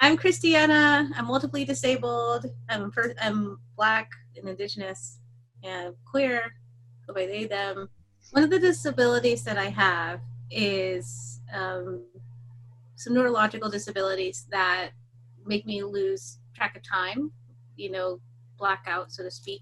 I'm Christiana. I'm multiply disabled. I'm Black and Indigenous and queer. Go by they, them. One of the disabilities that I have is some neurological disabilities that make me lose track of time, blackout, so to speak.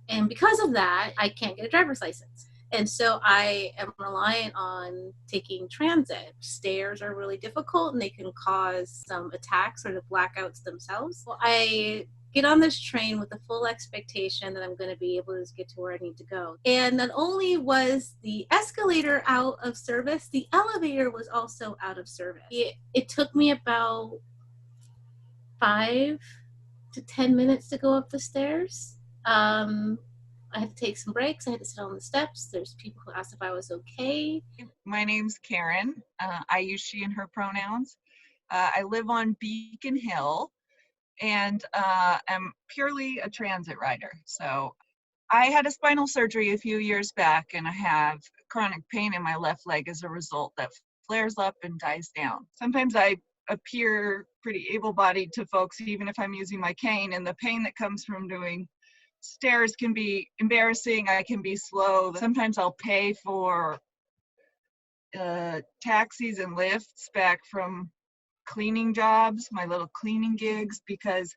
And because of that, I can't get a driver's license. And so I am reliant on taking transit. Stairs are really difficult and they can cause some attacks or the blackouts themselves. Well, I get on this train with the full expectation that I'm going to be able to get to where I need to go. And not only was the escalator out of service, the elevator was also out of service. It took me about 5 to 10 minutes to go up the stairs. I had to take some breaks. I had to sit on the steps. There's people who asked if I was okay. My name's Karen. I use she and her pronouns. I live on Beacon Hill and am purely a transit rider. So I had a spinal surgery a few years back and I have chronic pain in my left leg as a result that flares up and dies down. Sometimes I appear pretty able-bodied to folks even if I'm using my cane, and the pain that comes from doing stairs can be embarrassing. I can be slow. Sometimes I'll pay for taxis and lifts back from cleaning jobs, my little cleaning gigs, because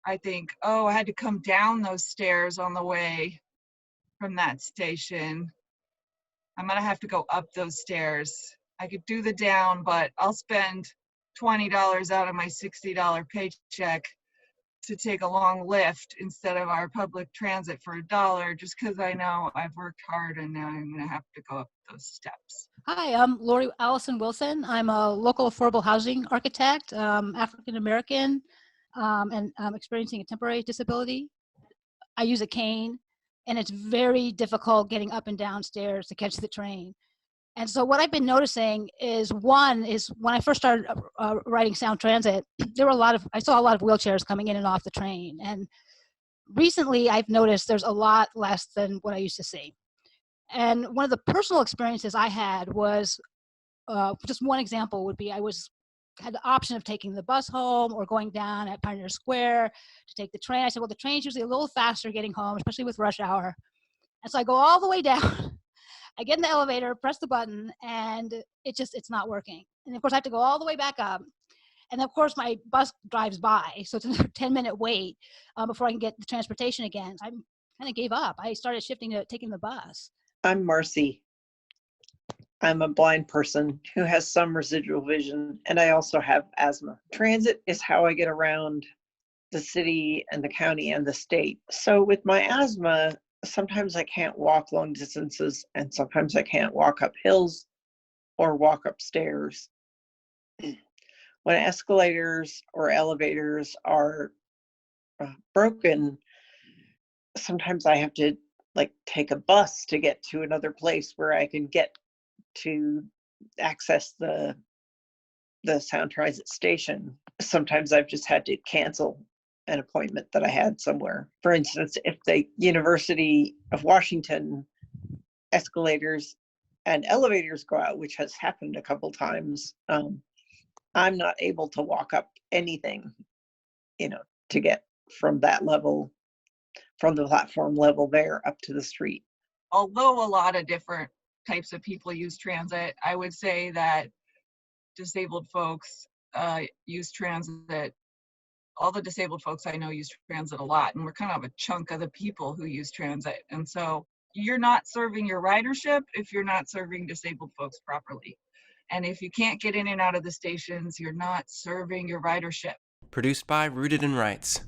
I think, oh, I had to come down those stairs on the way from that station. I'm gonna have to go up those stairs. I could do the down, but I'll spend $20 out of my $60 paycheck to take a long lift instead of our public transit for $1, just because I know I've worked hard and now I'm gonna have to go up those steps. Hi, I'm Lori Allison Wilson. I'm a local affordable housing architect, African American, and I'm experiencing a temporary disability. I use a cane, and it's very difficult getting up and down stairs to catch the train. And so what I've been noticing is, one is when I first started riding Sound Transit, I saw a lot of wheelchairs coming in and off the train. And recently I've noticed there's a lot less than what I used to see. And one of the personal experiences I had was, just one example would be, had the option of taking the bus home or going down at Pioneer Square to take the train. I said, well, the train's usually a little faster getting home, especially with rush hour. And so I go all the way down. I get in the elevator, press the button, and it's not working. And of course, I have to go all the way back up. And of course, my bus drives by, so it's another 10-minute wait before I can get the transportation again. I kind of gave up. I started shifting to taking the bus. I'm Marcy. I'm a blind person who has some residual vision, and I also have asthma. Transit is how I get around the city and the county and the state. So with my asthma, sometimes I can't walk long distances, and sometimes I can't walk up hills or walk upstairs. When escalators or elevators are broken, sometimes I have to take a bus to get to another place where I can get to access the Sound Transit station. Sometimes I've just had to cancel an appointment that I had somewhere. For instance, if the University of Washington escalators and elevators go out, which has happened a couple times, I'm not able to walk up anything, to get from that level, from the platform level there up to the street. Although a lot of different types of people use transit, I would say that disabled folks use transit. All the disabled folks I know use transit a lot, and we're kind of a chunk of the people who use transit. And so you're not serving your ridership if you're not serving disabled folks properly. And if you can't get in and out of the stations, you're not serving your ridership. Produced by Rooted in Rights.